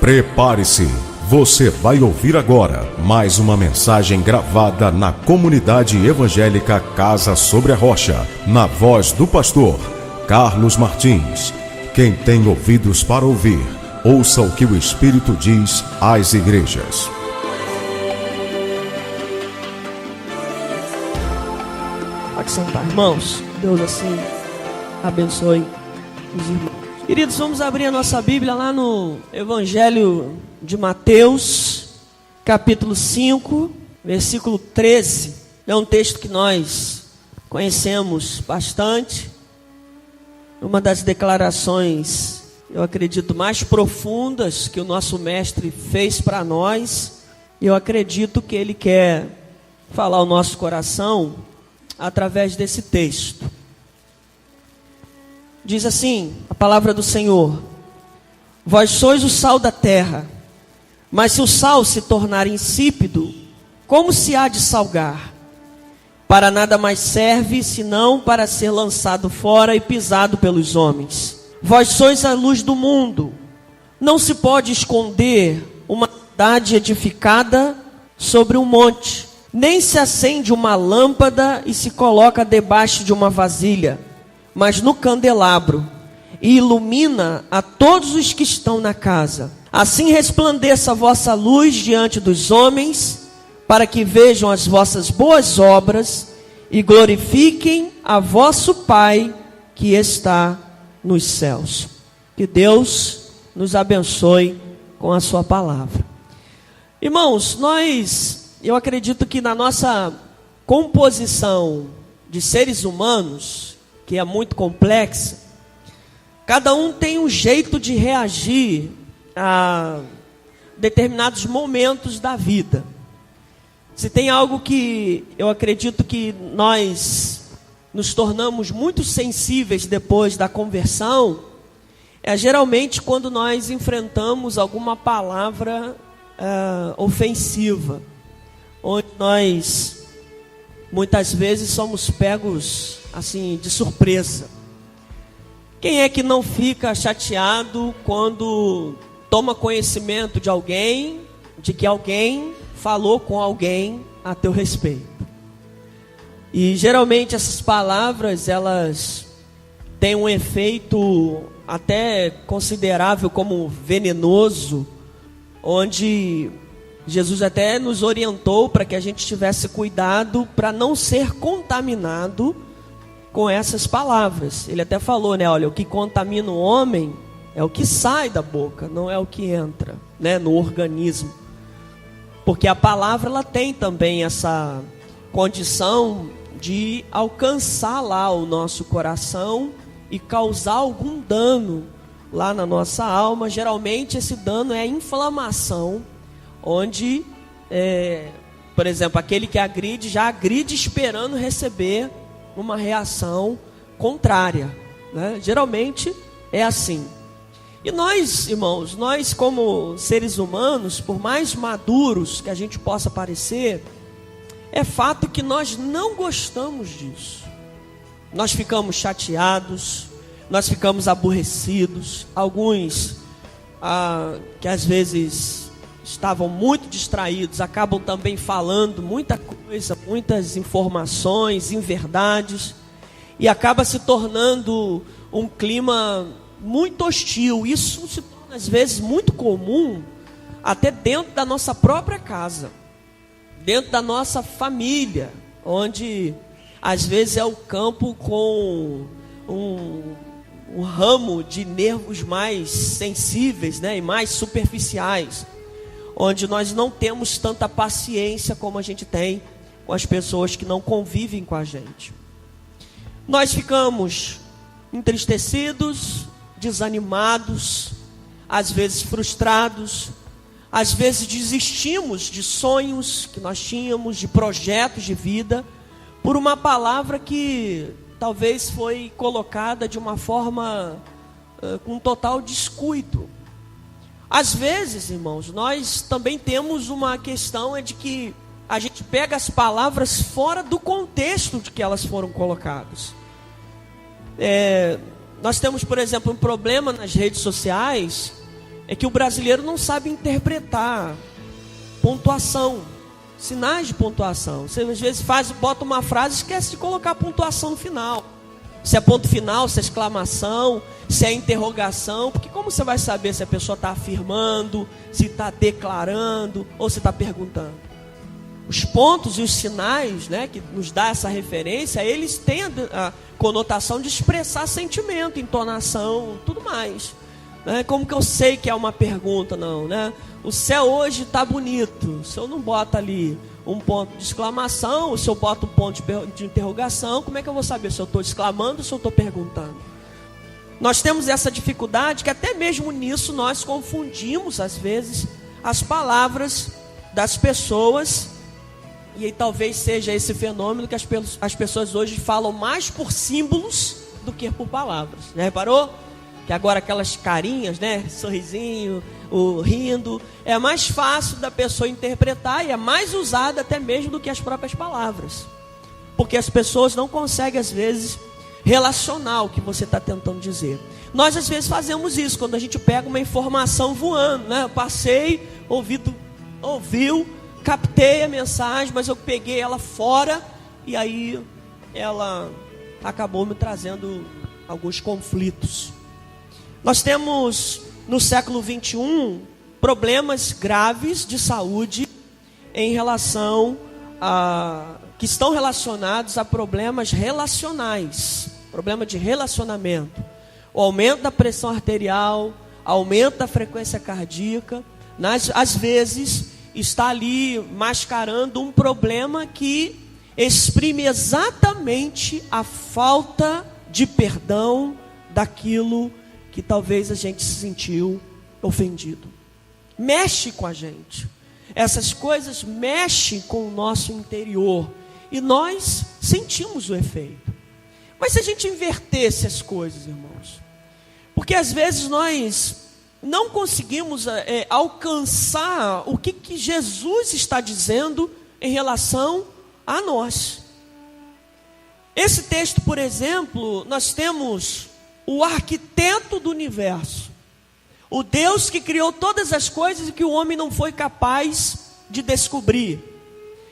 Prepare-se, você vai ouvir agora mais uma mensagem gravada na comunidade evangélica Casa Sobre a Rocha, na voz do pastor Carlos Martins. Quem tem ouvidos para ouvir, ouça o que o Espírito diz às igrejas. Pode sentar, irmãos. Deus assim abençoe os irmãos. Queridos, vamos abrir a nossa Bíblia lá no Evangelho de Mateus, capítulo 5, versículo 13. É um texto que nós conhecemos bastante. Uma das declarações, eu acredito, mais profundas que o nosso mestre fez para nós. E eu acredito que ele quer falar ao nosso coração através desse texto. Diz assim a palavra do Senhor: vós sois o sal da terra, mas se o sal se tornar insípido, como se há de salgar? Para nada mais serve, senão para ser lançado fora e pisado pelos homens. Vós sois a luz do mundo. Não se pode esconder uma cidade edificada sobre um monte, nem se acende uma lâmpada e se coloca debaixo de uma vasilha, mas no candelabro, e ilumina a todos os que estão na casa. Assim resplandeça a vossa luz diante dos homens, para que vejam as vossas boas obras e glorifiquem a vosso Pai que está nos céus. Que Deus nos abençoe com a sua palavra. Irmãos, eu acredito que na nossa composição de seres humanos, que é muito complexa, cada um tem um jeito de reagir a determinados momentos da vida. Se tem algo que eu acredito que nós nos tornamos muito sensíveis depois da conversão, é geralmente quando nós enfrentamos alguma palavra ofensiva, onde nós muitas vezes somos pegos assim de surpresa. Quem é que não fica chateado quando toma conhecimento de alguém, de que alguém falou com alguém a teu respeito? E geralmente essas palavras, elas têm um efeito até considerável como venenoso, onde Jesus até nos orientou para que a gente tivesse cuidado para não ser contaminado com essas palavras. Ele até falou, olha, o que contamina o homem é o que sai da boca, não é o que entra, no organismo. Porque a palavra, ela tem também essa condição de alcançar lá o nosso coração e causar algum dano lá na nossa alma. Geralmente esse dano é a inflamação, onde, por exemplo, aquele que agride, já agride esperando receber uma reação contrária, Geralmente é assim. E nós, irmãos, nós como seres humanos, por mais maduros que a gente possa parecer, é fato que nós não gostamos disso. Nós ficamos chateados, nós ficamos aborrecidos. Alguns que às vezes estavam muito distraídos, acabam também falando muita coisa, muitas informações, inverdades, e acaba se tornando um clima muito hostil. Isso se torna às vezes muito comum, até dentro da nossa própria casa, dentro da nossa família, onde às vezes é o campo com um ramo de nervos mais sensíveis, e mais superficiais, onde nós não temos tanta paciência como a gente tem com as pessoas que não convivem com a gente. Nós ficamos entristecidos, desanimados, às vezes frustrados, às vezes desistimos de sonhos que nós tínhamos, de projetos de vida, por uma palavra que talvez foi colocada de uma forma com total descuido. Às vezes, irmãos, nós também temos uma questão de que a gente pega as palavras fora do contexto de que elas foram colocadas. Nós temos, por exemplo, um problema nas redes sociais, é que o brasileiro não sabe interpretar pontuação, sinais de pontuação. Você às vezes bota uma frase e esquece de colocar a pontuação no final. Se é ponto final, se é exclamação, se é interrogação. Porque como você vai saber se a pessoa está afirmando, se está declarando ou se está perguntando? Os pontos e os sinais, né, que nos dá essa referência, eles têm a conotação de expressar sentimento, entonação, tudo mais. Né? Como que eu sei que é uma pergunta? Não, né? O céu hoje está bonito. Se eu não boto ali um ponto de exclamação, se eu boto um ponto de interrogação, como é que eu vou saber se eu estou exclamando ou se eu estou perguntando? Nós temos essa dificuldade que até mesmo nisso nós confundimos às vezes as palavras das pessoas. E aí talvez seja esse fenômeno que as pessoas hoje falam mais por símbolos do que por palavras. Já reparou? Que agora aquelas carinhas, né? Sorrisinho, o rindo, é mais fácil da pessoa interpretar e é mais usada até mesmo do que as próprias palavras. Porque as pessoas não conseguem às vezes relacionar o que você está tentando dizer. Nós às vezes fazemos isso quando a gente pega uma informação voando, né? Eu passei, ouviu, captei a mensagem, mas eu peguei ela fora e aí ela acabou me trazendo alguns conflitos. Nós temos no século 21 problemas graves de saúde em relação que estão relacionados a problemas relacionais, problema de relacionamento, o aumento da pressão arterial, aumento da frequência cardíaca, às vezes está ali mascarando um problema que exprime exatamente a falta de perdão daquilo que talvez a gente se sentiu ofendido. Mexe com a gente. Essas coisas mexem com o nosso interior e nós sentimos o efeito. Mas se a gente invertesse as coisas, irmãos, porque às vezes nós não conseguimos alcançar o que Jesus está dizendo em relação a nós. Esse texto, por exemplo, nós temos o arquiteto do universo, o Deus que criou todas as coisas e que o homem não foi capaz de descobrir.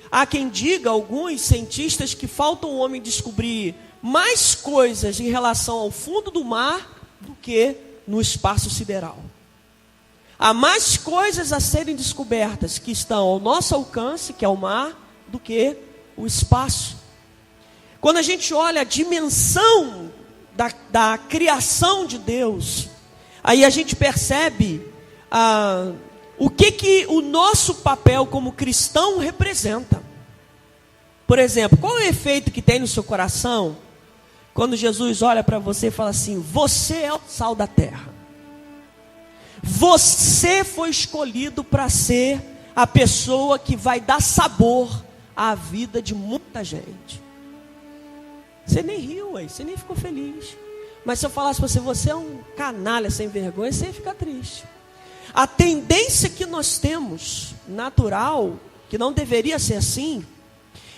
Há quem diga, alguns cientistas, que falta o homem descobrir mais coisas em relação ao fundo do mar do que no espaço sideral. Há mais coisas a serem descobertas que estão ao nosso alcance, que é o mar, do que o espaço. Quando a gente olha a dimensão da criação de Deus, aí a gente percebe o que o nosso papel como cristão representa. Por exemplo, qual é o efeito que tem no seu coração quando Jesus olha para você e fala assim: você é o sal da terra. Você foi escolhido para ser a pessoa que vai dar sabor à vida de muita gente. Você nem riu, você nem ficou feliz. Mas se eu falasse para você é um canalha sem vergonha, você ia ficar triste. A tendência que nós temos, natural, que não deveria ser assim,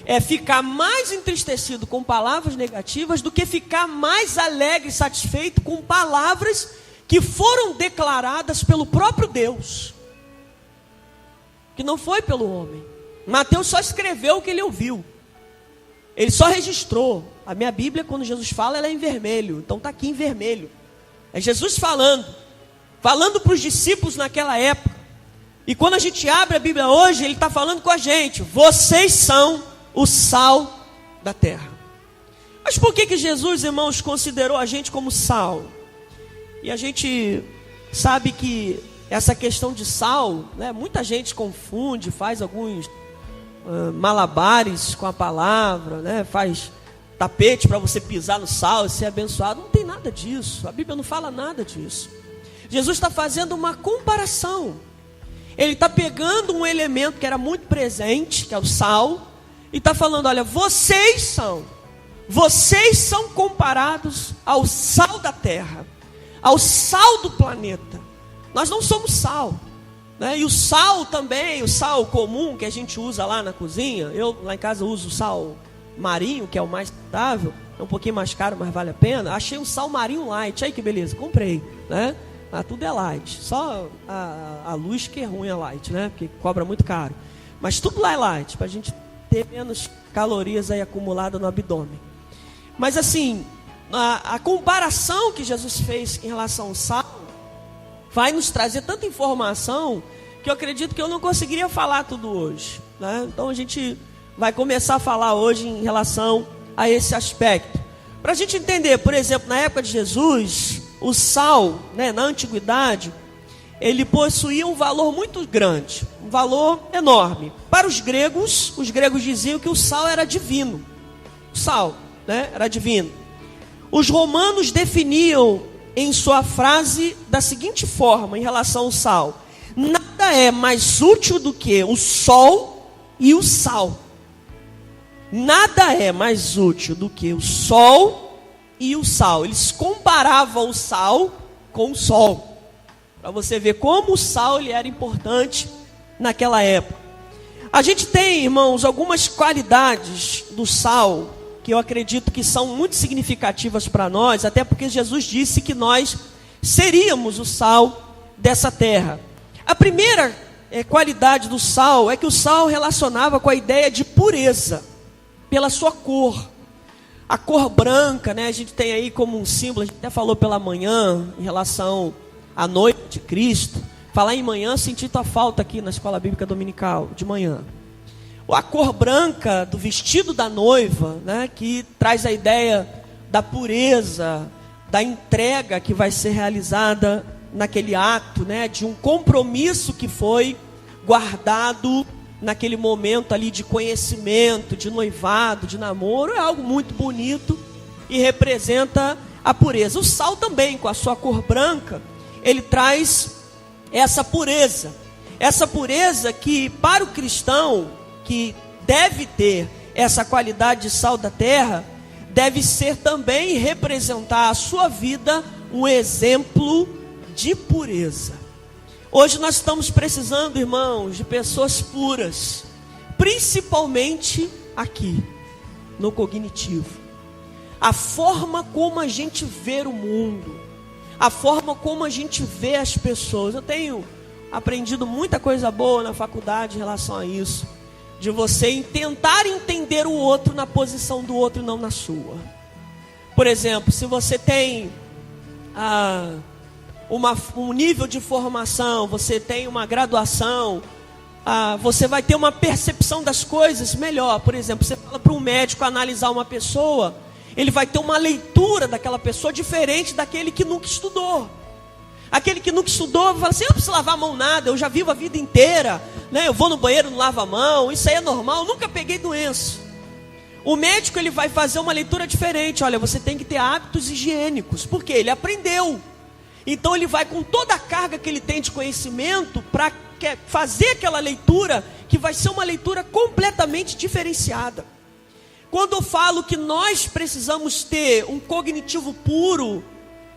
é ficar mais entristecido com palavras negativas do que ficar mais alegre e satisfeito com palavras que foram declaradas pelo próprio Deus, que não foi pelo homem. Mateus só escreveu o que ele ouviu, ele só registrou. A minha Bíblia, quando Jesus fala, ela é em vermelho, então está aqui em vermelho. É Jesus falando para os discípulos naquela época. E quando a gente abre a Bíblia hoje, ele está falando com a gente: vocês são o sal da terra. Mas por que Jesus, irmãos, considerou a gente como sal? E a gente sabe que essa questão de sal, né, muita gente confunde, faz alguns malabares com a palavra, né, faz tapete para você pisar no sal e ser abençoado. Não tem nada disso, a Bíblia não fala nada disso. Jesus está fazendo uma comparação. Ele está pegando um elemento que era muito presente, que é o sal, e está falando: olha, vocês são comparados ao sal da terra, ao sal do planeta. Nós não somos sal, né? E o sal também, o sal comum que a gente usa lá na cozinha, eu lá em casa uso o sal marinho, que é o mais saudável, é um pouquinho mais caro, mas vale a pena. Achei um sal marinho light, aí que beleza, comprei, né? tudo é light. Só a luz que é ruim é light, né? Porque cobra muito caro. Mas tudo lá é light, para a gente ter menos calorias aí acumuladas no abdômen. Mas assim, a comparação que Jesus fez em relação ao sal vai nos trazer tanta informação que eu acredito que eu não conseguiria falar tudo hoje, né? Então a gente vai começar a falar hoje em relação a esse aspecto. Para a gente entender, por exemplo, na época de Jesus, o sal, né, na antiguidade, ele possuía um valor muito grande, um valor enorme. Para os gregos diziam que o sal era divino. O sal, né, era divino. Os romanos definiam em sua frase da seguinte forma em relação ao sal: nada é mais útil do que o sol e o sal. Nada é mais útil do que o sol e o sal. Eles comparavam o sal com o sol, para você ver como o sal ele era importante naquela época. A gente tem, irmãos, algumas qualidades do sal que eu acredito que são muito significativas para nós, até porque Jesus disse que nós seríamos o sal dessa terra. A primeira qualidade do sal é que o sal relacionava com a ideia de pureza, pela sua cor. A cor branca, né, a gente tem aí como um símbolo, a gente até falou pela manhã, em relação à noite de Cristo. Falar em manhã, senti tua falta aqui na escola bíblica dominical, de manhã. A cor branca do vestido da noiva, né, que traz a ideia da pureza, da entrega que vai ser realizada naquele ato, né, de um compromisso que foi guardado naquele momento ali de conhecimento, de noivado, de namoro. É algo muito bonito e representa a pureza. O sal também, com a sua cor branca, ele traz essa pureza que para o cristão que deve ter essa qualidade de sal da terra, deve ser também representar a sua vida um exemplo de pureza. Hoje nós estamos precisando, irmãos, de pessoas puras, principalmente aqui, no cognitivo. A forma como a gente vê o mundo, a forma como a gente vê as pessoas. Eu tenho aprendido muita coisa boa na faculdade em relação a isso, de você tentar entender o outro na posição do outro e não na sua. Por exemplo, se você tem um nível de formação, você tem uma graduação, você vai ter uma percepção das coisas melhor. Por exemplo, você fala para um médico analisar uma pessoa, ele vai ter uma leitura daquela pessoa diferente daquele que nunca estudou. Aquele que nunca estudou vai falar assim: eu não preciso lavar a mão nada, eu já vivo a vida inteira, né? Eu vou no banheiro, não lavo a mão, isso aí é normal, eu nunca peguei doença. O médico ele vai fazer uma leitura diferente. Olha, você tem que ter hábitos higiênicos, porque ele aprendeu. Então ele vai com toda a carga que ele tem de conhecimento para fazer aquela leitura que vai ser uma leitura completamente diferenciada. Quando eu falo que nós precisamos ter um cognitivo puro,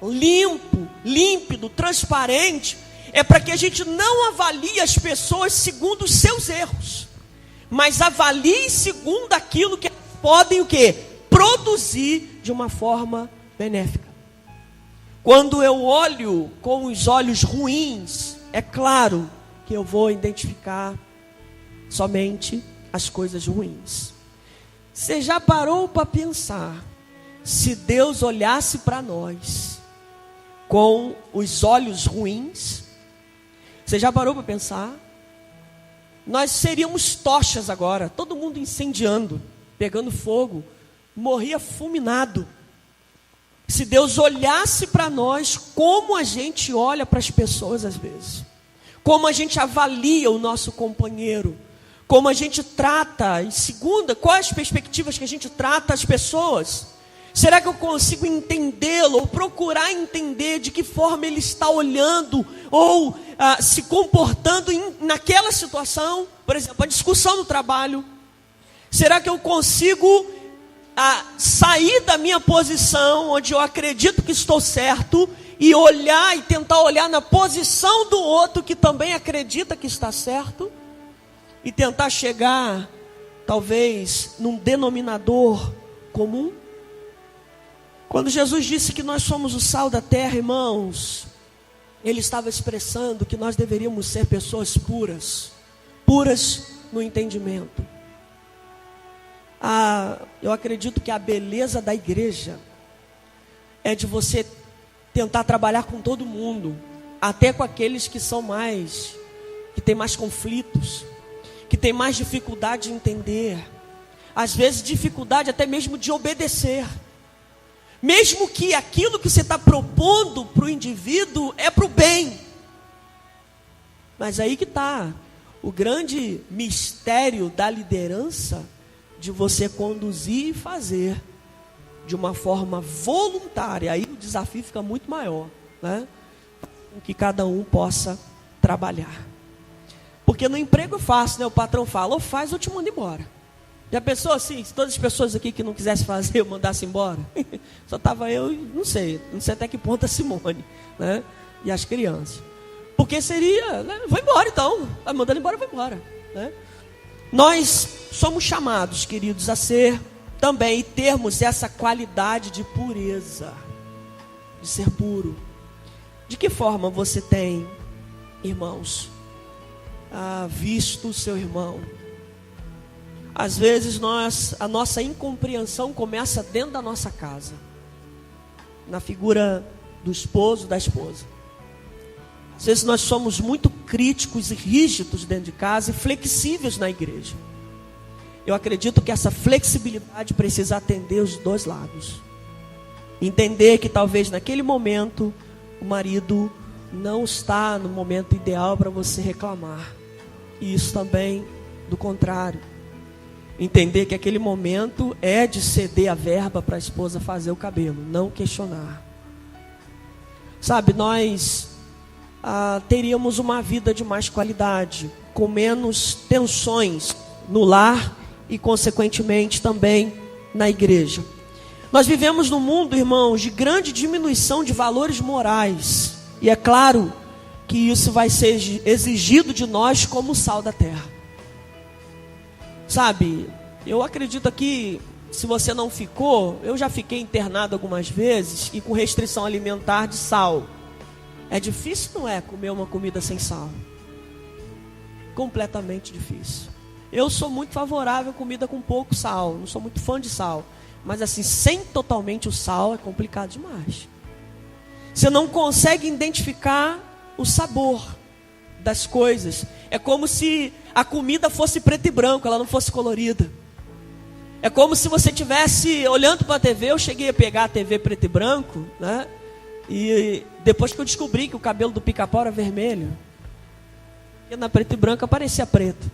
limpo, límpido, transparente, é para que a gente não avalie as pessoas segundo os seus erros, mas avalie segundo aquilo que podem o quê? Produzir de uma forma benéfica. Quando eu olho com os olhos ruins, é claro que eu vou identificar somente as coisas ruins. Você já parou para pensar, se Deus olhasse para nós com os olhos ruins? Você já parou para pensar? Nós seríamos tochas agora, todo mundo incendiando, pegando fogo, morria fulminado. Se Deus olhasse para nós como a gente olha para as pessoas às vezes, como a gente avalia o nosso companheiro, como a gente trata, e segunda, quais as perspectivas que a gente trata as pessoas. Será que eu consigo entendê-lo, ou procurar entender de que forma ele está olhando, ou se comportando naquela situação? Por exemplo, a discussão no trabalho. Será que eu consigo sair da minha posição, onde eu acredito que estou certo, e olhar e tentar olhar na posição do outro que também acredita que está certo, e tentar chegar, talvez, num denominador comum? Quando Jesus disse que nós somos o sal da terra, irmãos, ele estava expressando que nós deveríamos ser pessoas puras, puras no entendimento. Eu acredito que a beleza da igreja é de você tentar trabalhar com todo mundo, até com aqueles que têm mais conflitos, que têm mais dificuldade de entender, às vezes dificuldade até mesmo de obedecer, mesmo que aquilo que você está propondo para o indivíduo é para o bem. Mas aí que está o grande mistério da liderança, de você conduzir e fazer de uma forma voluntária. Aí o desafio fica muito maior, né? Que cada um possa trabalhar. Porque no emprego é fácil, né? O patrão fala, ou faz ou te manda embora. Já pensou assim, se todas as pessoas aqui que não quisessem fazer, eu mandasse embora? Só estava eu e não sei até que ponto a Simone, né? E as crianças. Porque seria, né? Vou embora então, vai mandando embora, eu vou embora, né? Nós somos chamados, queridos, a ser também e termos essa qualidade de pureza, de ser puro. De que forma você tem, irmãos, visto o seu irmão? Às vezes a nossa incompreensão começa dentro da nossa casa, na figura do esposo, da esposa. Às vezes nós somos muito críticos e rígidos dentro de casa e flexíveis na igreja. Eu acredito que essa flexibilidade precisa atender os dois lados. Entender que talvez naquele momento o marido não está no momento ideal para você reclamar. E isso também do contrário. Entender que aquele momento é de ceder a verba para a esposa fazer o cabelo, não questionar. Sabe, nós teríamos uma vida de mais qualidade, com menos tensões no lar e consequentemente também na igreja. Nós vivemos num mundo, irmãos, de grande diminuição de valores morais, e é claro que isso vai ser exigido de nós como sal da terra. Sabe, eu acredito que se você não ficou, eu já fiquei internado algumas vezes e com restrição alimentar de sal. É difícil, não é, comer uma comida sem sal? Completamente difícil. Eu sou muito favorável a comida com pouco sal, não sou muito fã de sal. Mas assim, sem totalmente o sal é complicado demais. Você não consegue identificar o sabor das coisas. É como se a comida fosse preto e branco, ela não fosse colorida. É como se você estivesse olhando para a TV. Eu cheguei a pegar a TV preto e branco, né? E depois que eu descobri que o cabelo do Pica-Pau era vermelho, e na preto e branco aparecia preto.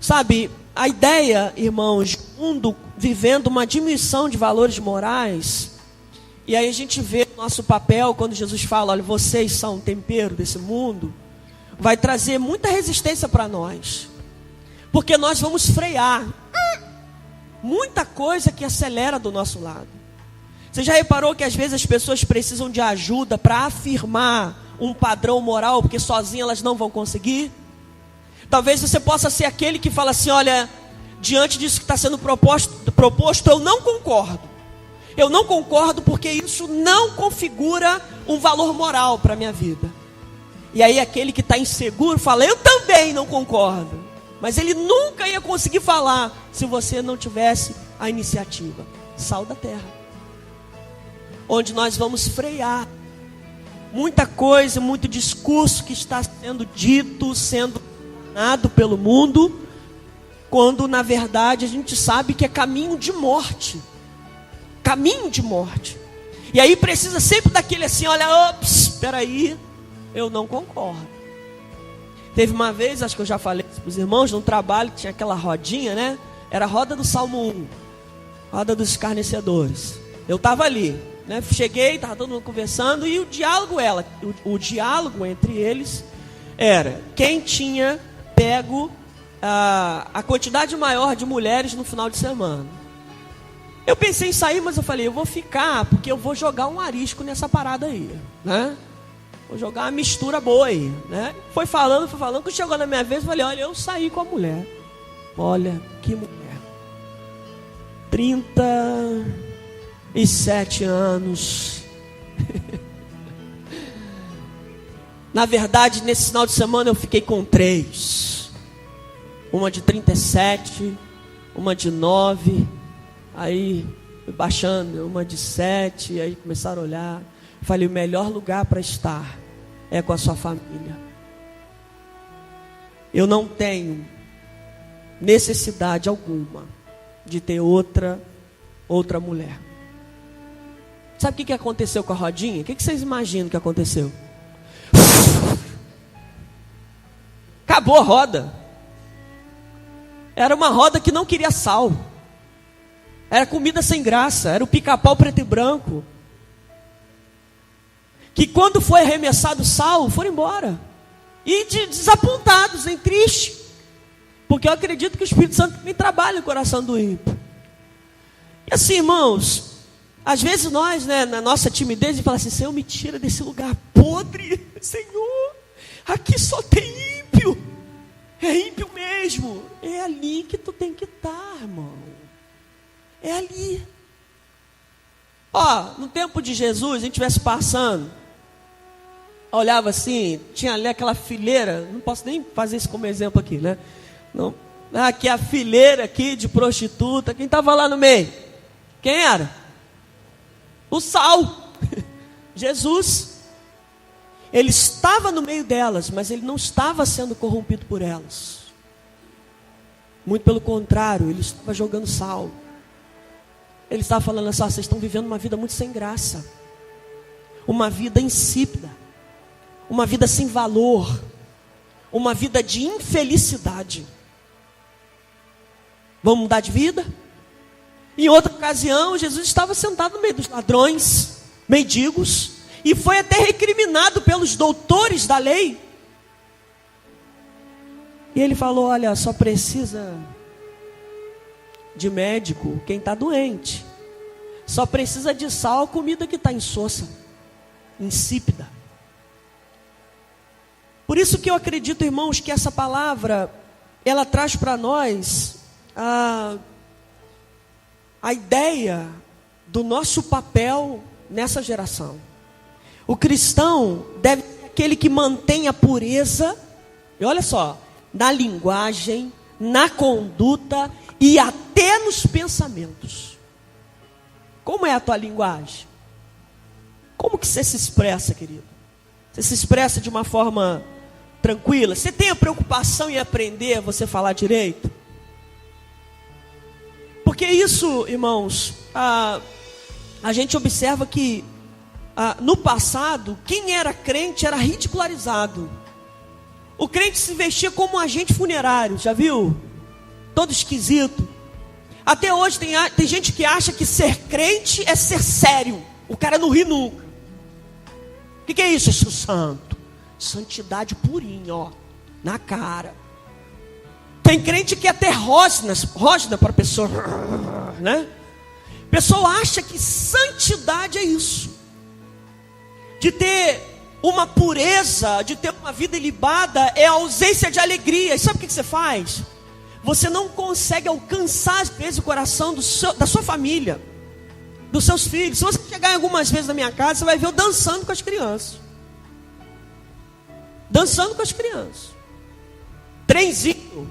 Sabe, a ideia, irmãos, de mundo vivendo uma diminuição de valores morais, e aí a gente vê o nosso papel quando Jesus fala, olha, vocês são o tempero desse mundo, vai trazer muita resistência para nós, porque nós vamos frear muita coisa que acelera do nosso lado. Você já reparou que às vezes as pessoas precisam de ajuda para afirmar um padrão moral, porque sozinhas elas não vão conseguir? Talvez você possa ser aquele que fala assim, olha, diante disso que está sendo proposto, eu não concordo. Eu não concordo porque isso não configura um valor moral para a minha vida. E aí aquele que está inseguro fala, eu também não concordo. Mas ele nunca ia conseguir falar se você não tivesse a iniciativa. Sal da terra. Onde nós vamos frear muita coisa, muito discurso que está sendo dito, sendo ensinado pelo mundo, quando na verdade a gente sabe que é caminho de morte. Caminho de morte. E aí precisa sempre daquele assim, olha, ops, espera aí, eu não concordo. Teve uma vez, acho que eu já falei isso para os irmãos, num trabalho que tinha aquela rodinha, né? Era a roda do Salmo 1, roda dos escarnecedores. Eu estava ali, né? Cheguei, estava todo mundo conversando, e o diálogo entre eles era quem tinha pego a quantidade maior de mulheres no final de semana. Eu pensei em sair, mas eu falei, eu vou ficar, porque eu vou jogar um arisco nessa parada aí, né? Vou jogar uma mistura boa aí, né? Foi falando, quando chegou na minha vez, eu falei, olha, eu saí com a mulher. Olha, que mulher. 37 anos. Na verdade, nesse final de semana eu fiquei com 3. Uma de 37, uma de 9, aí fui baixando, uma de 7, aí começaram a olhar. Falei, o melhor lugar para estar é com a sua família. Eu não tenho necessidade alguma de ter outra mulher. Sabe o que aconteceu com a rodinha? O que vocês imaginam que aconteceu? Acabou a roda. Era uma roda que não queria sal. Era comida sem graça. Era o pica-pau preto e branco. Que quando foi arremessado sal, foram embora. E desapontados, nem tristes. Porque eu acredito que o Espírito Santo também trabalha no coração do ímpio. E assim, irmãos, às vezes nós, na nossa timidez, a gente fala assim, Senhor, me tira desse lugar podre. Senhor, aqui só tem ímpio. É ímpio mesmo. É ali que tu tem que estar, irmão. É ali. Ó, no tempo de Jesus, a gente estivesse passando, olhava assim, tinha ali aquela fileira, não posso nem fazer isso como exemplo aqui, né? Não. Aqui a fileira aqui de prostituta, quem estava lá no meio? Quem era? O sal. Jesus. Ele estava no meio delas, mas ele não estava sendo corrompido por elas. Muito pelo contrário, ele estava jogando sal. Ele estava falando assim, vocês estão vivendo uma vida muito sem graça. Uma vida insípida. Uma vida sem valor. Uma vida de infelicidade. Vamos mudar de vida? Em outra ocasião, Jesus estava sentado no meio dos ladrões, mendigos, e foi até recriminado pelos doutores da lei. E ele falou, olha, só precisa de médico quem está doente. Só precisa de sal a comida que está insossa, insípida. Por isso que eu acredito, irmãos, que essa palavra, ela traz para nós a ideia do nosso papel nessa geração. O cristão deve ser aquele que mantém a pureza, e olha só, na linguagem, na conduta e até nos pensamentos. Como é a tua linguagem? Como que você se expressa, querido? Você se expressa de uma forma tranquila? Você tem a preocupação em aprender a você falar direito? Porque isso, irmãos, a gente observa que no passado, quem era crente era ridicularizado. O crente se vestia como um agente funerário, já viu? Todo esquisito. Até hoje tem gente que acha que ser crente é ser sério. O cara não ri nunca. O que é isso, seu santo? Santidade purinha, ó, na cara. Tem crente que até rosna para a pessoa, né? A pessoa acha que santidade é isso. De ter uma pureza, de ter uma vida ilibada, é a ausência de alegria. E sabe o que você faz? Você não consegue alcançar, às vezes, o coração da sua família, dos seus filhos. Se você chegar algumas vezes na minha casa, você vai ver eu dançando com as crianças. Dançando com as crianças. Trenzinho.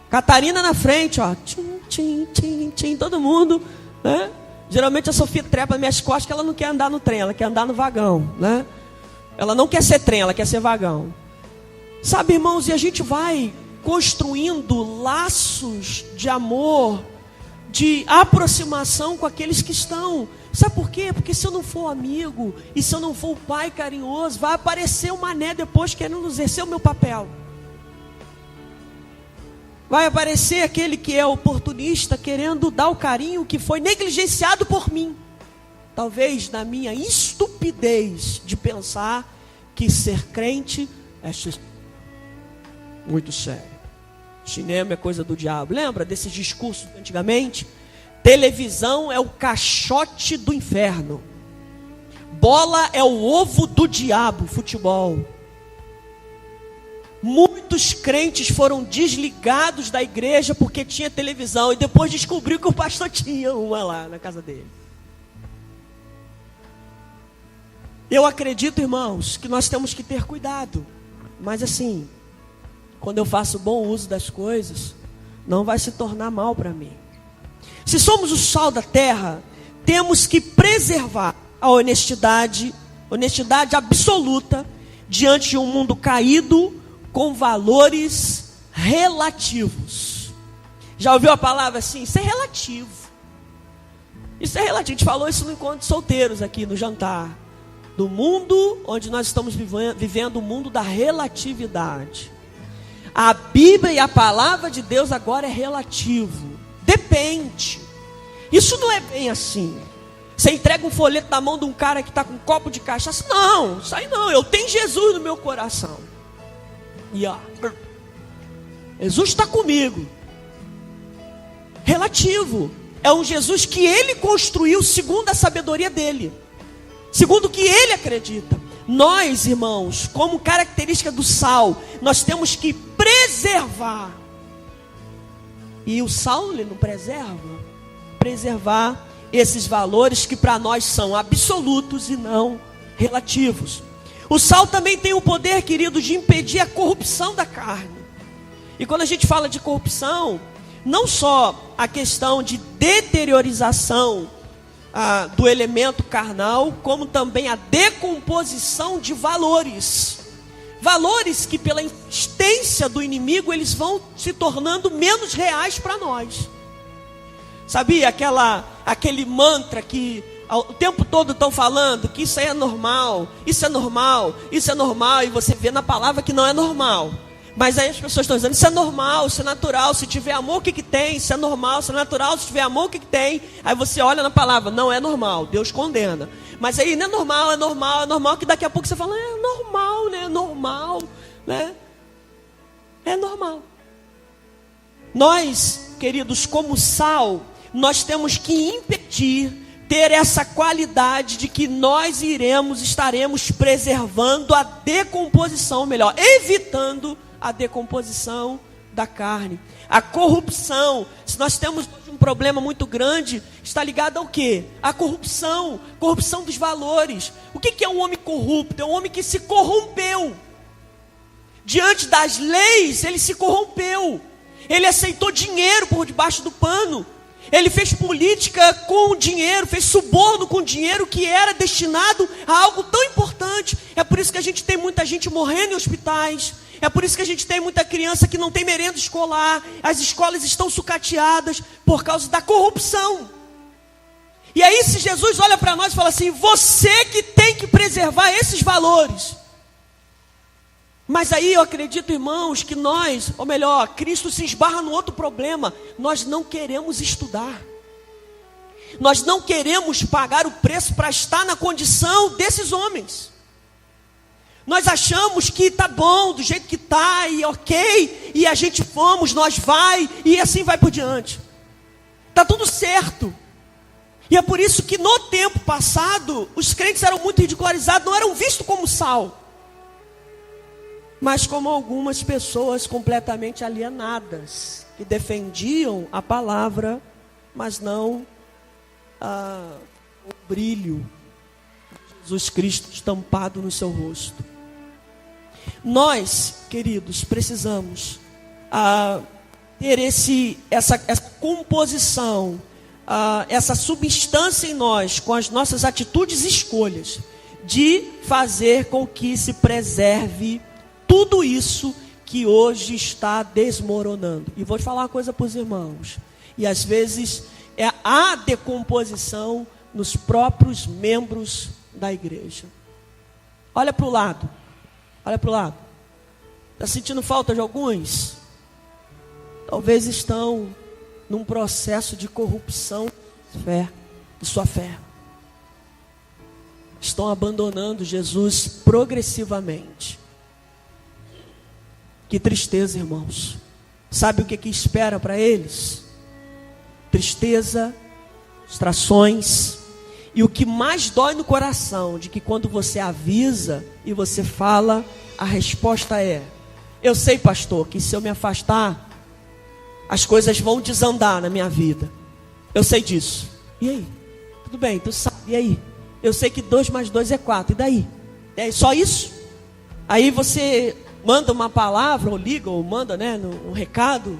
Catarina na frente, ó. Tchim, tchim, tchim, tchim, todo mundo, né? Geralmente a Sofia trepa nas minhas costas que ela não quer andar no trem, ela quer andar no vagão, né? Ela não quer ser trem, ela quer ser vagão. Sabe, irmãos, e a gente vai construindo laços de amor, de aproximação com aqueles que estão. Sabe por quê? Porque se eu não for amigo, e se eu não for o pai carinhoso, vai aparecer o mané depois querendo exercer o meu papel. Vai aparecer aquele que é oportunista, querendo dar o carinho que foi negligenciado por mim. Talvez na minha estupidez de pensar que ser crente é muito sério. Cinema é coisa do diabo. Lembra desses discursos antigamente? Televisão é o caixote do inferno. Bola é o ovo do diabo, futebol. Muitos crentes foram desligados da igreja porque tinha televisão e depois descobriu que o pastor tinha uma lá na casa dele. Eu acredito, irmãos, que nós temos que ter cuidado. Mas assim, quando eu faço bom uso das coisas, não vai se tornar mal para mim. Se somos o sal da terra, temos que preservar a honestidade absoluta, diante de um mundo caído, com valores relativos. Já ouviu a palavra assim? Isso é relativo. Isso é relativo. A gente falou isso no encontro de solteiros aqui no jantar. Do mundo onde nós estamos vivendo, o mundo da relatividade. A Bíblia e a palavra de Deus agora é relativo. Depende. Isso não é bem assim. Você entrega um folheto na mão de um cara que está com um copo de cachaça. Não, isso aí não. Eu tenho Jesus no meu coração. E ó, Jesus está comigo. Relativo. É um Jesus que ele construiu segundo a sabedoria dele. Segundo o que ele acredita. Nós, irmãos, como característica do sal, nós temos que preservar. E o sal, ele não preserva. Preservar esses valores que para nós são absolutos e não relativos. O sal também tem o poder, querido, de impedir a corrupção da carne. E quando a gente fala de corrupção, não só a questão de deteriorização do elemento carnal, como também a decomposição de valores. Valores que pela insistência do inimigo, eles vão se tornando menos reais para nós. Sabia aquele mantra que o tempo todo estão falando que isso aí é normal, isso é normal, isso é normal, e você vê na palavra que não é normal. Mas aí as pessoas estão dizendo, isso é normal, isso é natural, se tiver amor, o que que tem? Isso é normal, isso é natural, se tiver amor, o que que tem? Aí você olha na palavra, não é normal, Deus condena. Mas aí não é normal, é normal, é normal, que daqui a pouco você fala, é normal, né? É normal, né? É normal. Nós, queridos, como sal, nós temos que impedir, ter essa qualidade de que nós estaremos preservando a decomposição, melhor, evitando a decomposição da carne. A corrupção, se nós temos um problema muito grande, está ligado ao quê? A corrupção dos valores. O que é um homem corrupto? É um homem que se corrompeu. Diante das leis, ele se corrompeu. Ele aceitou dinheiro por debaixo do pano. Ele fez política com dinheiro, fez suborno com dinheiro que era destinado a algo tão importante. É por isso que a gente tem muita gente morrendo em hospitais. É por isso que a gente tem muita criança que não tem merenda escolar. As escolas estão sucateadas por causa da corrupção. E aí se Jesus olha para nós e fala assim, você que tem que preservar esses valores. Mas aí eu acredito, irmãos, que nós, ou melhor, Cristo se esbarra no outro problema. Nós não queremos estudar. Nós não queremos pagar o preço para estar na condição desses homens. Nós achamos que está bom, do jeito que está, e ok, e a gente nós vai, e assim vai por diante. Está tudo certo. E é por isso que no tempo passado, os crentes eram muito ridicularizados, não eram vistos como sal. Mas como algumas pessoas completamente alienadas, que defendiam a palavra, mas não o brilho de Jesus Cristo estampado no seu rosto. Nós, queridos, precisamos ter essa composição, essa substância em nós, com as nossas atitudes e escolhas, de fazer com que se preserve tudo isso que hoje está desmoronando. E vou te falar uma coisa para os irmãos. E às vezes é a decomposição nos próprios membros da igreja. Olha para o lado. Olha para o lado. Está sentindo falta de alguns? Talvez estão num processo de corrupção de sua fé. Estão abandonando Jesus progressivamente. Que tristeza, irmãos. Sabe o que espera para eles? Tristeza, frustrações. E o que mais dói no coração, de que quando você avisa e você fala, a resposta é, eu sei, pastor, que se eu me afastar, as coisas vão desandar na minha vida. Eu sei disso. E aí? Tudo bem, tu sabe, e aí? Eu sei que 2 mais 2 é 4. E daí? É só isso? Aí você manda uma palavra, ou liga, ou manda, né, um recado.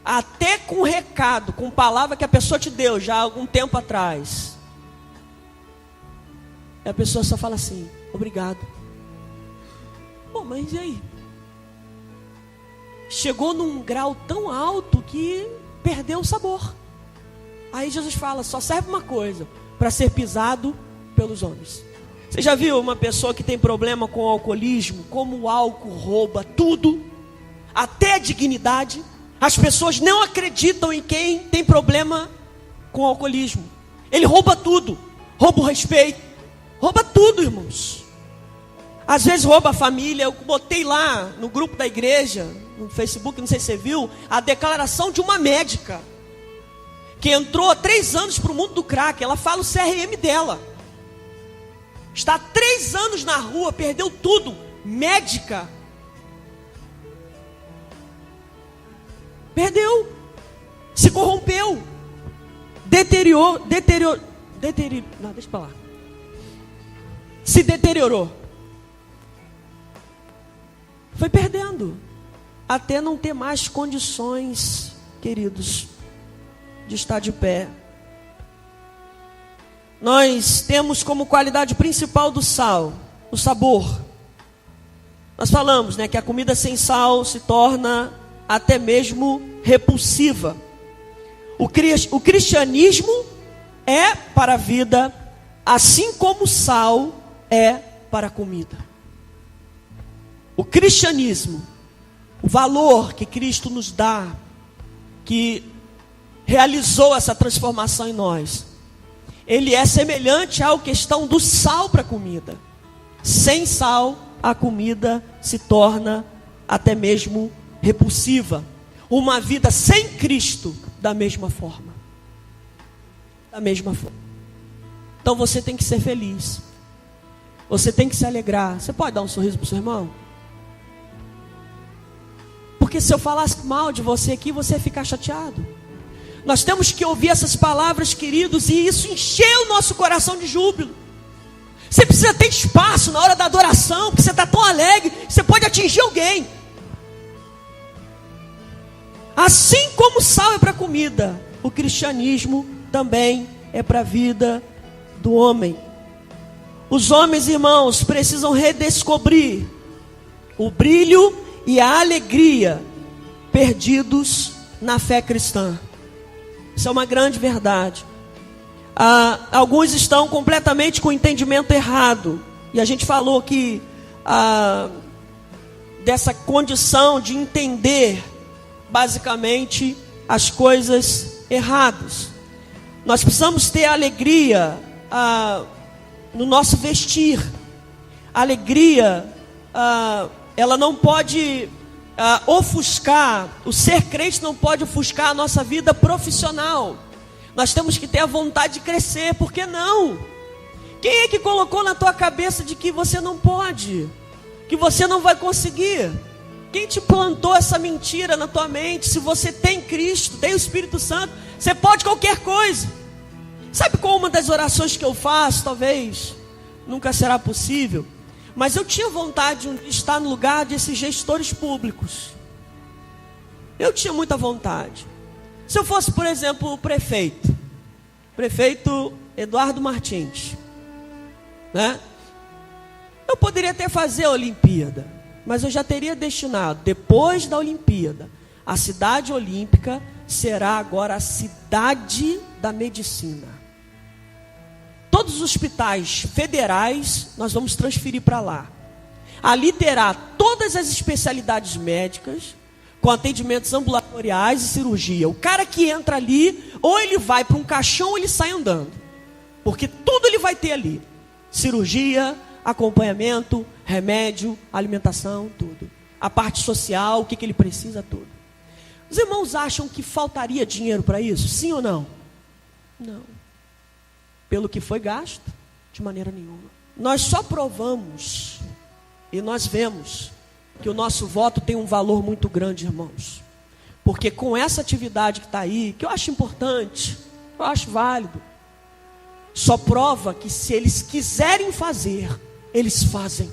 Até com recado, com palavra que a pessoa te deu já há algum tempo atrás. E a pessoa só fala assim: obrigado. Pô, mas e aí? Chegou num grau tão alto que perdeu o sabor. Aí Jesus fala: só serve uma coisa, para ser pisado pelos homens. Você já viu uma pessoa que tem problema com o alcoolismo? Como o álcool rouba tudo, até a dignidade. As pessoas não acreditam em quem tem problema com o alcoolismo. Ele rouba tudo, rouba o respeito, rouba tudo, irmãos. Às vezes rouba a família. Eu botei lá no grupo da igreja, no Facebook, não sei se você viu, a declaração de uma médica que entrou há 3 anos para o mundo do crack. Ela fala o CRM dela. Está há 3 anos na rua, perdeu tudo. Médica. Perdeu. Se corrompeu. Deteriorou. Não, deixa pra lá. Se deteriorou. Foi perdendo. Até não ter mais condições, queridos, de estar de pé. Nós temos como qualidade principal do sal o sabor. Nós falamos, né, que a comida sem sal se torna até mesmo repulsiva. O cristianismo é para a vida, assim como o sal é para a comida. O cristianismo, o valor que Cristo nos dá, que realizou essa transformação em nós, ele é semelhante à questão do sal para a comida. Sem sal, a comida se torna até mesmo repulsiva. Uma vida sem Cristo, da mesma forma. Da mesma forma. Então você tem que ser feliz. Você tem que se alegrar. Você pode dar um sorriso para o seu irmão? Porque se eu falasse mal de você aqui, você ia ficar chateado. Nós temos que ouvir essas palavras, queridos, e isso encher o nosso coração de júbilo. Você precisa ter espaço na hora da adoração, porque você está tão alegre, você pode atingir alguém. Assim como o sal é para a comida, o cristianismo também é para a vida do homem. Os homens, irmãos, precisam redescobrir o brilho e a alegria perdidos na fé cristã. Isso é uma grande verdade. Alguns estão completamente com o entendimento errado. E a gente falou que dessa condição de entender basicamente as coisas erradas. Nós precisamos ter alegria no nosso vestir. A alegria, ela não pode ofuscar, o ser crente não pode ofuscar a nossa vida profissional. Nós temos que ter a vontade de crescer. Por que não? Quem é que colocou na tua cabeça de que você não pode, que você não vai conseguir? Quem te plantou essa mentira na tua mente? Se você tem Cristo, tem o Espírito Santo, você pode qualquer coisa. Sabe qual uma das orações que eu faço? Talvez nunca será possível, mas eu tinha vontade de estar no lugar desses gestores públicos. Eu tinha muita vontade. Se eu fosse, por exemplo, o prefeito Eduardo Martins, né? Eu poderia até fazer a Olimpíada, mas eu já teria destinado, depois da Olimpíada, a cidade olímpica será agora a cidade da medicina. Todos os hospitais federais nós vamos transferir para lá. Ali terá todas as especialidades médicas, com atendimentos ambulatoriais e cirurgia. O cara que entra ali, ou ele vai para um caixão ou ele sai andando. Porque tudo ele vai ter ali. Cirurgia, acompanhamento, remédio, alimentação, tudo. A parte social, o que ele precisa, tudo. Os irmãos acham que faltaria dinheiro para isso? Sim ou não? Não. Pelo que foi gasto? De maneira nenhuma. Nós só provamos e nós vemos que o nosso voto tem um valor muito grande, irmãos. Porque com essa atividade que está aí, que eu acho importante, eu acho válido, só prova que se eles quiserem fazer, eles fazem.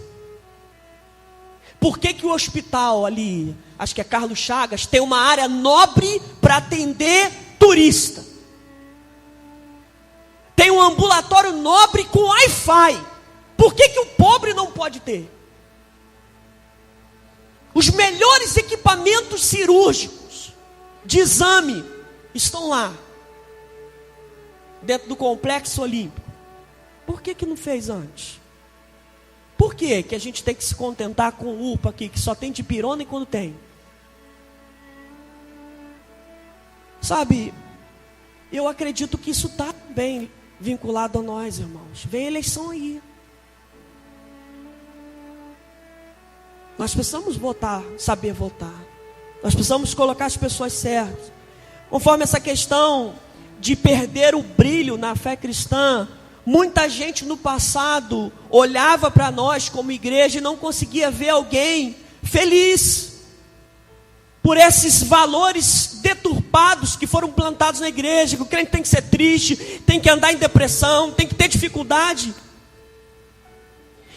Por que que o hospital ali, acho que é Carlos Chagas, tem uma área nobre para atender turista? Tem um ambulatório nobre com Wi-Fi. Por que que o pobre não pode ter? Os melhores equipamentos cirúrgicos de exame estão lá, dentro do complexo olímpico. Por que que não fez antes? Por que que a gente tem que se contentar com o UPA aqui, que só tem dipirona e quando tem? Sabe, eu acredito que isso está bem vinculado a nós, irmãos. Vem eleição aí. Nós precisamos votar, saber votar. Nós precisamos colocar as pessoas certas. Conforme essa questão de perder o brilho na fé cristã, muita gente no passado olhava para nós como igreja e não conseguia ver alguém feliz por esses valores deturpados que foram plantados na igreja, que o crente tem que ser triste, tem que andar em depressão, tem que ter dificuldade.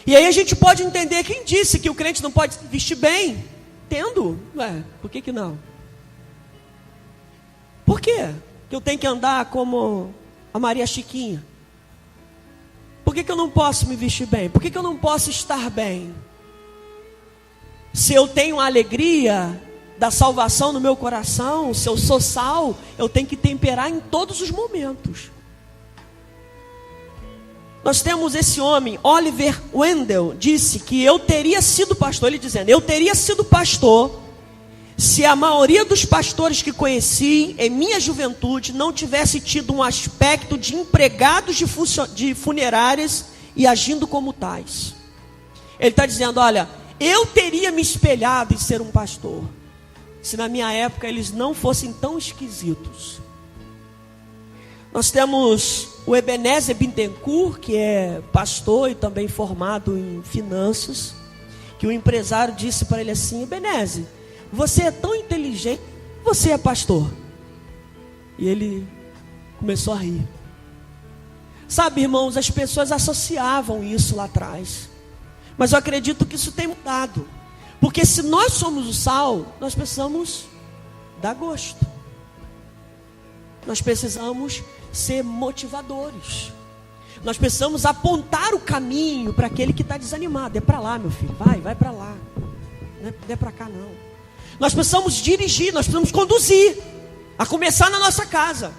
E aí a gente pode entender, quem disse que o crente não pode se vestir bem? Tendo, por que que não? Por quê que eu tenho que andar como a Maria Chiquinha? Por que que eu não posso me vestir bem? Por que que eu não posso estar bem? Se eu tenho a alegria da salvação no meu coração, se eu sou sal, eu tenho que temperar em todos os momentos. Nós temos esse homem, Oliver Wendell, disse que eu teria sido pastor, ele dizendo, eu teria sido pastor se a maioria dos pastores que conheci em minha juventude não tivesse tido um aspecto de empregados de funerárias e agindo como tais. Ele está dizendo, olha, eu teria me espelhado em ser um pastor, se na minha época eles não fossem tão esquisitos. Nós temos o Ebenezer Bittencourt, que é pastor e também formado em finanças, que o empresário disse para ele assim, Ebenezer, você é tão inteligente, você é pastor. E ele começou a rir. Sabe, irmãos, as pessoas associavam isso lá atrás, mas eu acredito que isso tem mudado, porque se nós somos o sal, nós precisamos dar gosto, nós precisamos ser motivadores, nós precisamos apontar o caminho para aquele que está desanimado. É para lá, meu filho, vai para lá, não é para cá não. Nós precisamos dirigir, nós precisamos conduzir, a começar na nossa casa,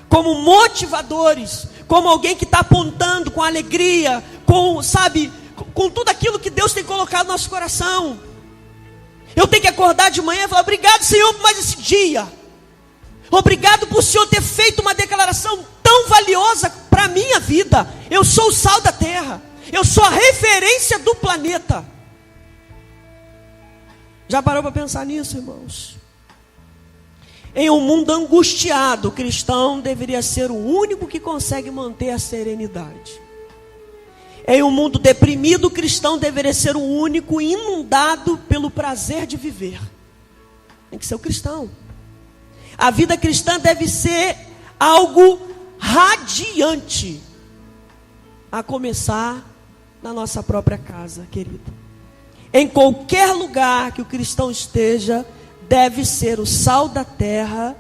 como motivadores, como alguém que está apontando com alegria, com tudo aquilo que Deus tem colocado no nosso coração. Eu tenho que acordar de manhã e falar, obrigado, Senhor, por mais esse dia. Obrigado por o Senhor ter feito uma declaração tão valiosa para a minha vida. Eu sou o sal da terra, eu sou a referência do planeta. Já parou para pensar nisso, irmãos? Em um mundo angustiado, o cristão deveria ser o único que consegue manter a serenidade. Em um mundo deprimido, o cristão deveria ser o único inundado pelo prazer de viver. Tem que ser o cristão. A vida cristã deve ser algo radiante, a começar na nossa própria casa, querido. Em qualquer lugar que o cristão esteja, deve ser o sal da terra,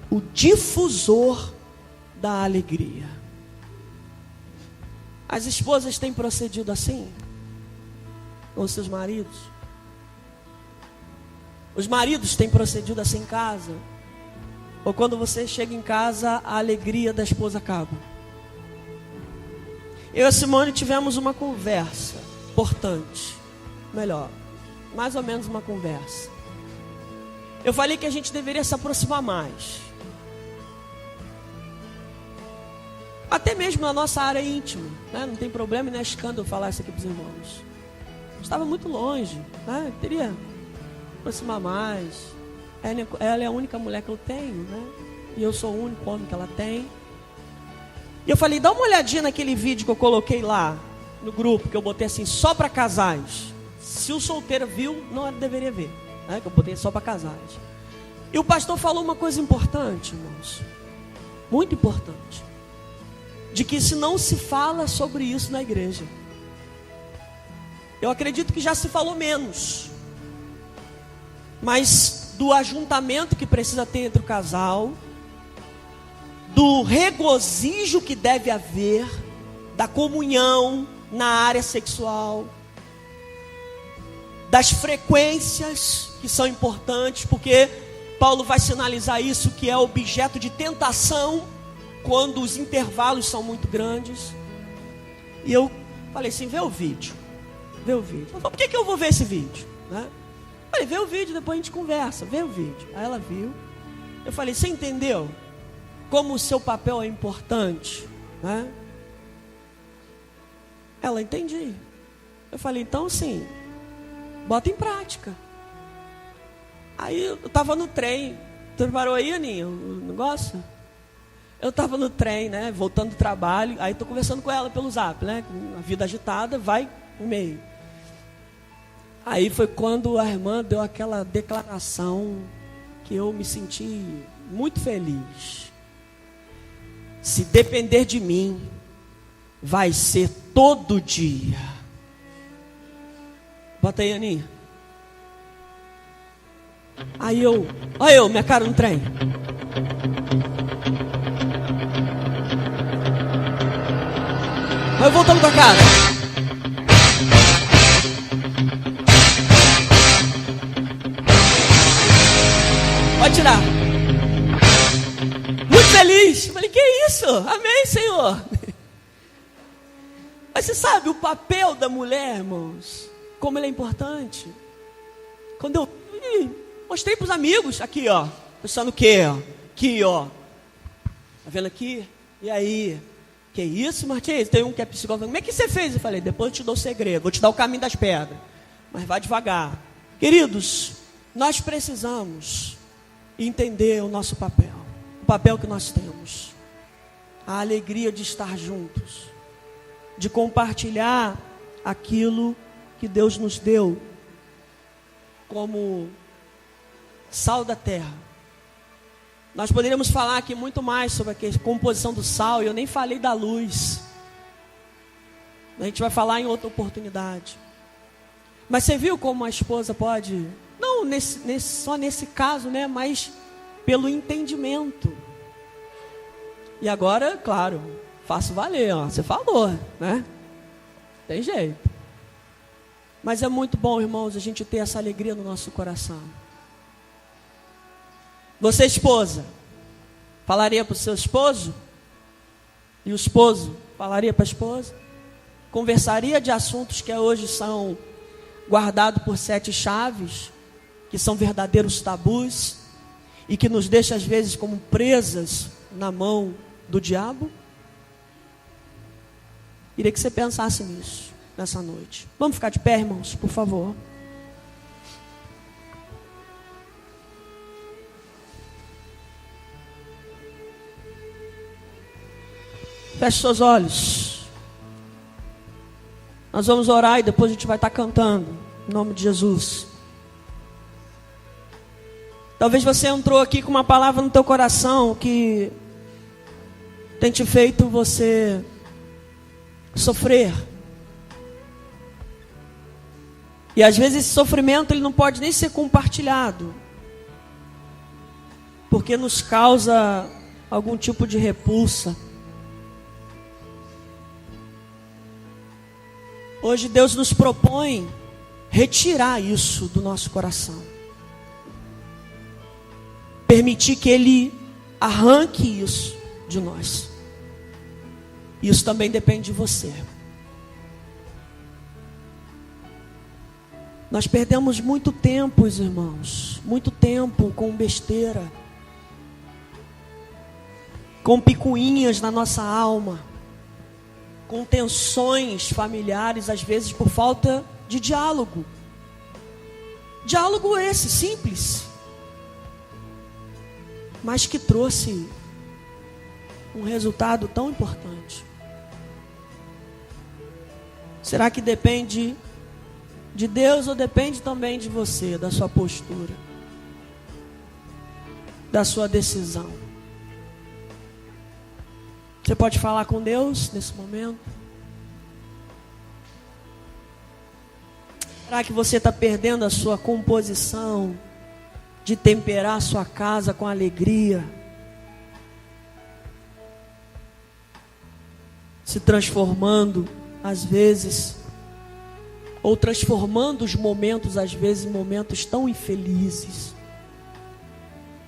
o difusor da alegria. As esposas têm procedido assim com os seus maridos? Os maridos têm procedido assim em casa? Ou quando você chega em casa, a alegria da esposa acaba? Eu e a Simone tivemos uma conversa importante. Melhor, mais ou menos uma conversa. Eu falei que a gente deveria se aproximar mais. Até mesmo na nossa área íntima, né? Não tem problema, não é escândalo falar isso aqui para os irmãos. Estava muito longe, né? Teria aproximar mais. Ela é a única mulher que eu tenho, né? E eu sou o único homem que ela tem. E eu falei, dá uma olhadinha naquele vídeo que eu coloquei lá no grupo, que eu botei assim, só para casais. Se o solteiro viu, não deveria ver, né? Que eu botei só para casais. E o pastor falou uma coisa importante, irmãos, muito importante. de que se não se fala sobre isso na igreja. Eu acredito que já se falou menos, mas do ajuntamento que precisa ter entre o casal, do regozijo que deve haver, da comunhão na área sexual, das frequências que são importantes, porque Paulo vai sinalizar isso, que é objeto de tentação quando os intervalos são muito grandes. E eu falei assim, vê o vídeo. Ela falou, por que eu vou ver esse vídeo? Né? Eu falei, vê o vídeo, depois a gente conversa, vê o vídeo. Aí ela viu. Eu falei, você entendeu como o seu papel é importante? Né? Ela, entendi. Eu falei, então sim, bota em prática. Aí eu estava no trem. Tu preparou aí, Aninha, o negócio? Eu estava no trem, né, voltando do trabalho. Aí estou conversando com ela pelo zap, né, a vida agitada, vai no meio. Aí foi quando a irmã deu aquela declaração que eu me senti muito feliz. Se depender de mim, vai ser todo dia. Bota aí, Aninha. Aí olha eu, minha cara no trem. Vai voltando pra casa. Pode tirar. Muito feliz. Falei, que isso? Amém, Senhor. Mas você sabe o papel da mulher, irmãos, como ele é importante. Quando eu mostrei para os amigos, aqui ó, pensando o quê? Aqui ó, tá vendo aqui? E aí? Que isso, Martins? Tem um que é psicólogo. Como é que você fez? Eu falei, depois eu te dou o segredo, vou te dar o caminho das pedras. Mas vai devagar. Queridos, nós precisamos entender o nosso papel. O papel que nós temos. A alegria de estar juntos. De compartilhar aquilo que Deus nos deu como sal da terra. Nós poderíamos falar aqui muito mais sobre a composição do sal, e eu nem falei da luz. A gente vai falar em outra oportunidade. Mas você viu como a esposa pode, não só nesse caso, né, mas pelo entendimento. E agora, claro, faço valer, ó, você falou, né? Tem jeito. Mas é muito bom, irmãos, a gente ter essa alegria no nosso coração. Você, esposa, falaria para o seu esposo? E o esposo falaria para a esposa? Conversaria de assuntos que hoje são guardados por 7 chaves, que são verdadeiros tabus, e que nos deixam às vezes como presas na mão do diabo? Queria que você pensasse nisso nessa noite. Vamos ficar de pé, irmãos, por favor. Feche seus olhos. Nós vamos orar e depois a gente vai estar cantando em nome de Jesus. Talvez você entrou aqui com uma palavra no teu coração que tem te feito você sofrer. E às vezes esse sofrimento ele não pode nem ser compartilhado, porque nos causa algum tipo de repulsa. Hoje Deus nos propõe retirar isso do nosso coração. Permitir que Ele arranque isso de nós. Isso também depende de você. Nós perdemos muito tempo, irmãos, muito tempo com besteira, com picuinhas na nossa alma, com tensões familiares, às vezes por falta de diálogo. Diálogo esse, simples, mas que trouxe um resultado tão importante. Será que depende de Deus ou depende também de você, da sua postura, da sua decisão? Você pode falar com Deus nesse momento? Será que você está perdendo a sua composição de temperar a sua casa com alegria? Se transformando, às vezes, ou transformando os momentos, às vezes, em momentos tão infelizes,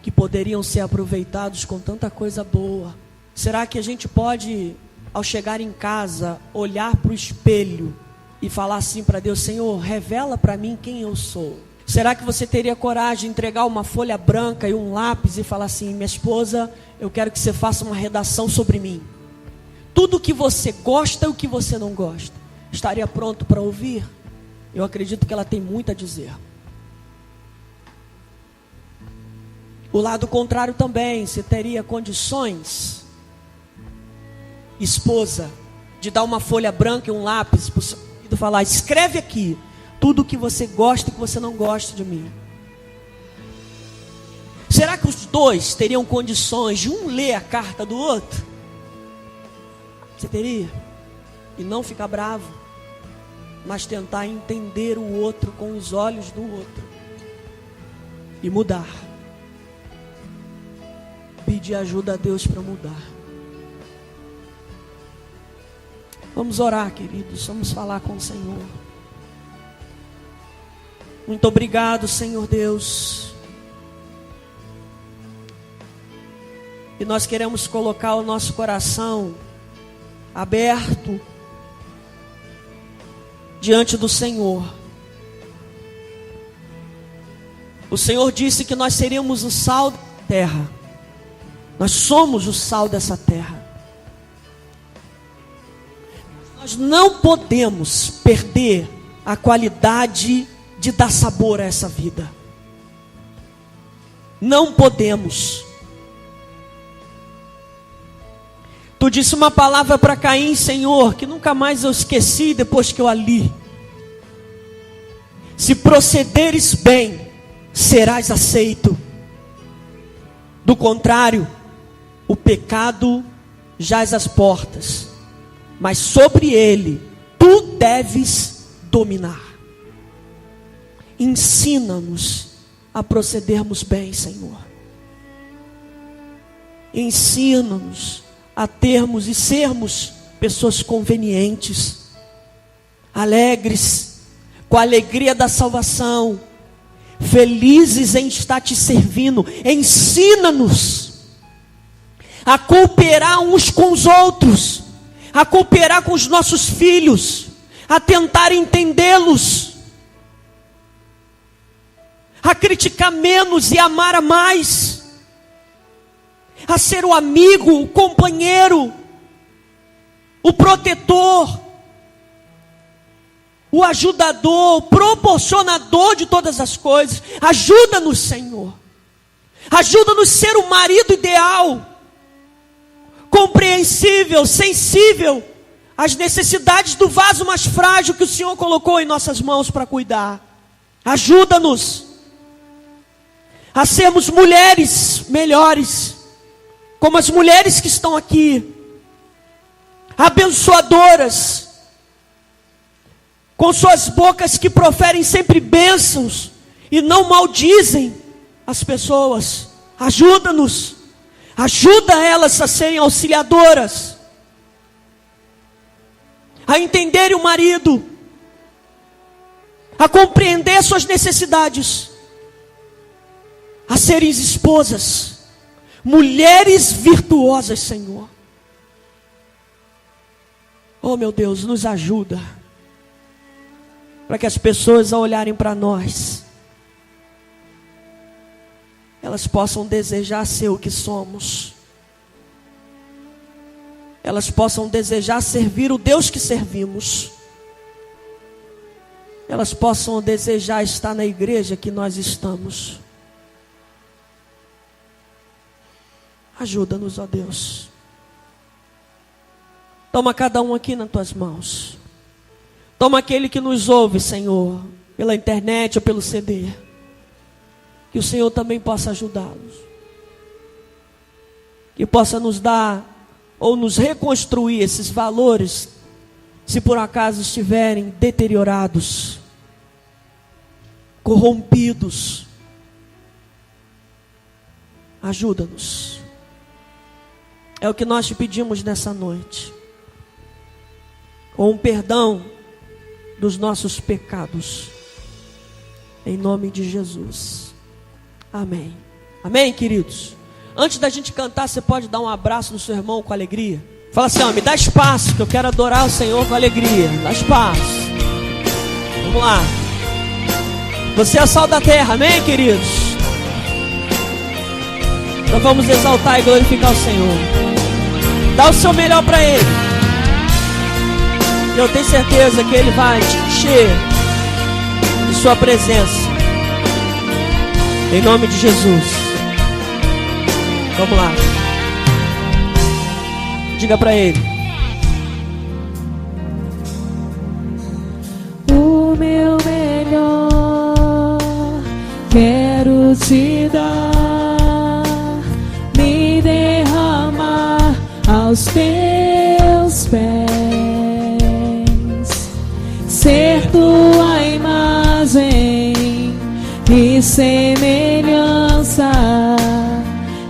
que poderiam ser aproveitados com tanta coisa boa. Será que a gente pode, ao chegar em casa, olhar para o espelho e falar assim para Deus: Senhor, revela para mim quem eu sou? Será que você teria coragem de entregar uma folha branca e um lápis e falar assim: minha esposa, eu quero que você faça uma redação sobre mim. Tudo o que você gosta e o que você não gosta. Estaria pronto para ouvir? Eu acredito que ela tem muito a dizer. O lado contrário também, você teria condições, esposa, de dar uma folha branca e um lápis para o seu marido e falar: escreve aqui tudo o que você gosta e que você não gosta de mim. Será que os dois teriam condições de um ler a carta do outro? Você teria? E não ficar bravo, mas tentar entender o outro com os olhos do outro e mudar. Pedir ajuda a Deus para mudar. Vamos orar, queridos. Vamos falar com o Senhor. Muito obrigado, Senhor Deus. E nós queremos colocar o nosso coração aberto diante do Senhor. O Senhor disse que nós seríamos o sal da terra. Nós somos o sal dessa terra. Nós não podemos perder a qualidade de dar sabor a essa vida. Não podemos. Tu disse uma palavra para Caim, Senhor, que nunca mais eu esqueci depois que eu a li. Se procederes bem, serás aceito. Do contrário, o pecado jaz às portas, mas sobre ele tu deves dominar. Ensina-nos a procedermos bem, Senhor. Ensina-nos a termos e sermos pessoas convenientes, alegres, com a alegria da salvação, felizes em estar te servindo. Ensina-nos a cooperar uns com os outros, a cooperar com os nossos filhos, a tentar entendê-los, a criticar menos e amar a mais, a ser o amigo, o companheiro, o protetor, o ajudador, o proporcionador de todas as coisas. Ajuda-nos, Senhor. Ajuda-nos a ser o marido ideal, compreensível, sensível às necessidades do vaso mais frágil que o Senhor colocou em nossas mãos para cuidar. Ajuda-nos a sermos mulheres melhores, como as mulheres que estão aqui, abençoadoras, com suas bocas que proferem sempre bênçãos e não maldizem as pessoas. Ajuda-nos, ajuda elas a serem auxiliadoras, a entenderem o marido, a compreender suas necessidades, a serem esposas, mulheres virtuosas, Senhor. Oh, meu Deus, nos ajuda, para que as pessoas, ao olharem para nós, elas possam desejar ser o que somos. Elas possam desejar servir o Deus que servimos. Elas possam desejar estar na igreja que nós estamos. Ajuda-nos, ó Deus. Toma cada um aqui nas tuas mãos. Toma aquele que nos ouve, Senhor, pela internet ou pelo CD. Que o Senhor também possa ajudá-los. Que possa nos dar ou nos reconstruir esses valores, se por acaso estiverem deteriorados, corrompidos. Ajuda-nos. É o que nós te pedimos nessa noite. Com um perdão dos nossos pecados. Em nome de Jesus. Amém. Amém, queridos? Antes da gente cantar, você pode dar um abraço no seu irmão com alegria? Fala assim, ó, me dá espaço, que eu quero adorar o Senhor com alegria. Dá espaço. Vamos lá. Você é a sal da terra, amém, queridos? Então vamos exaltar e glorificar o Senhor. Dá o seu melhor para Ele. E eu tenho certeza que Ele vai te encher de sua presença. Em nome de Jesus. Vamos lá. Diga para Ele. O meu melhor quero te dar, me derramar aos teus pés, ser tua imagem e semelhança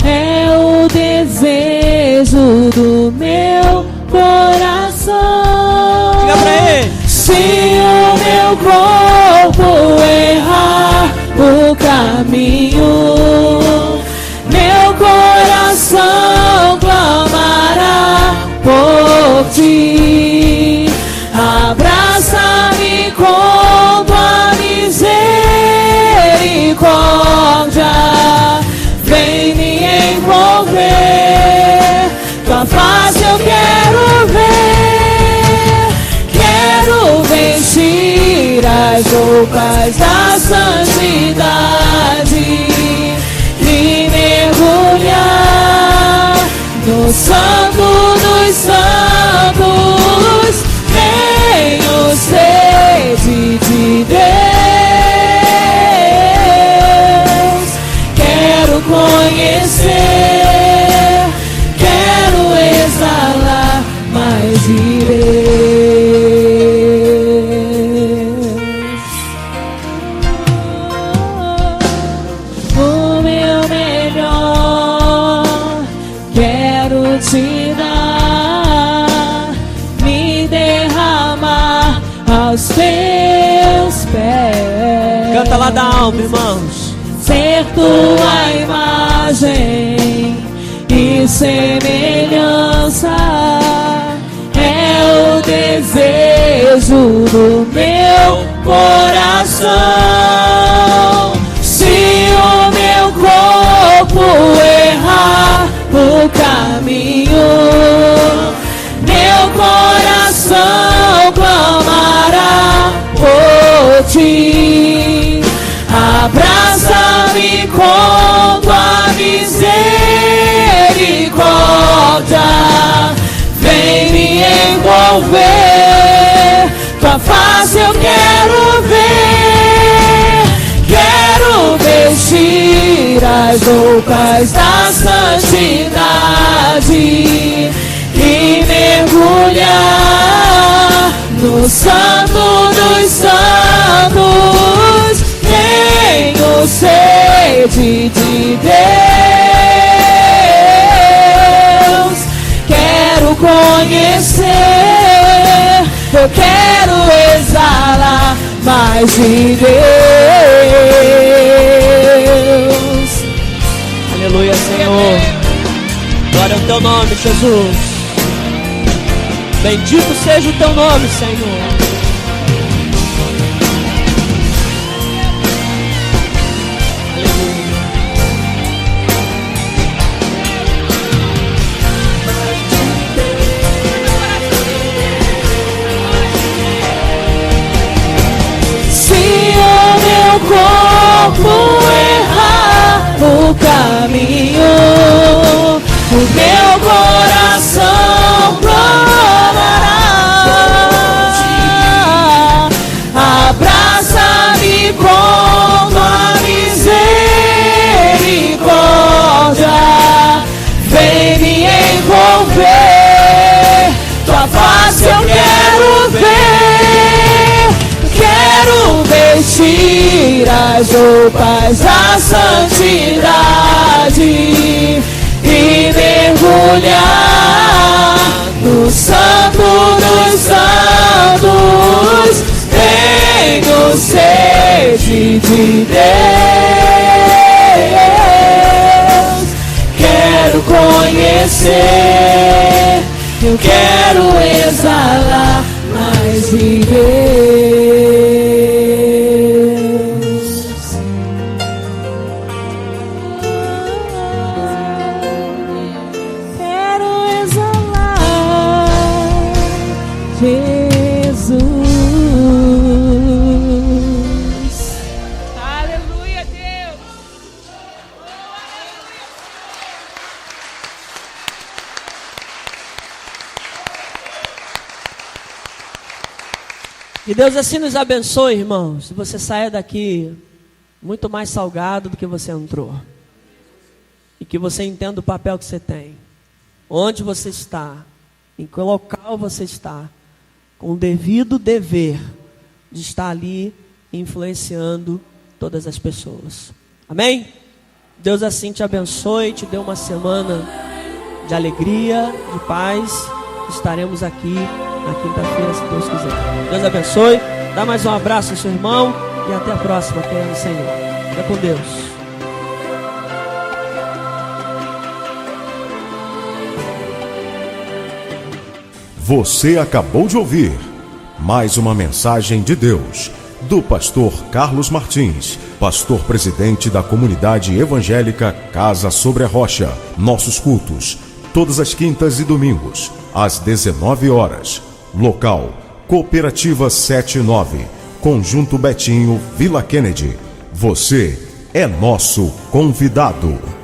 é o desejo do meu coração. Diga pra Ele. Se o meu corpo errar o caminho, meu coração clamará por ti. Abraça-me com tua misericórdia, vem me envolver, tua face eu quero ver. Quero vestir as roupas da santidade e mergulhar no santo dos santos. Tenho sede de Deus, quero conhecer, quero exalar mais de Deus. O meu melhor quero te dar, me derramar aos teus pés. Canta lá da alma, irmãos. Ser tua imagem e semelhança é o desejo do meu coração. Se o meu corpo errar o caminho, meu coração clamará por ti. Abraça-me com tua misericórdia, vem me envolver, tua face eu quero ver. Quero vestir as roupas da santidade e mergulhar no santo dos santos. Tenho sede de Deus, quero conhecer, eu quero exalar mais de Deus. Aleluia, Senhor. Glória ao teu nome, Jesus. Bendito seja o teu nome, Senhor. Corpo errar o caminho, o meu coração clamará as roupas da santidade e mergulhar no Santo dos Santos. Tenho sede de Deus, quero conhecer, eu quero exalar mais de Deus. Quero exalar Jesus. Aleluia, Deus. Que Deus assim nos abençoe, irmãos. Se você saia daqui muito mais salgado do que você entrou. E que você entenda o papel que você tem. Onde você está. Em que local você está. Com o devido dever de estar ali influenciando todas as pessoas. Amém? Deus assim te abençoe, te dê uma semana de alegria, de paz. Estaremos aqui na quinta-feira, se Deus quiser. Deus abençoe. Dá mais um abraço ao seu irmão e até a próxima, querendo o Senhor. Fica com Deus. Você acabou de ouvir mais uma mensagem de Deus, do pastor Carlos Martins, pastor presidente da comunidade evangélica Casa Sobre a Rocha. Nossos cultos, todas as quintas e domingos, às 19 horas. Local, Cooperativa 79, Conjunto Betinho, Vila Kennedy. Você é nosso convidado.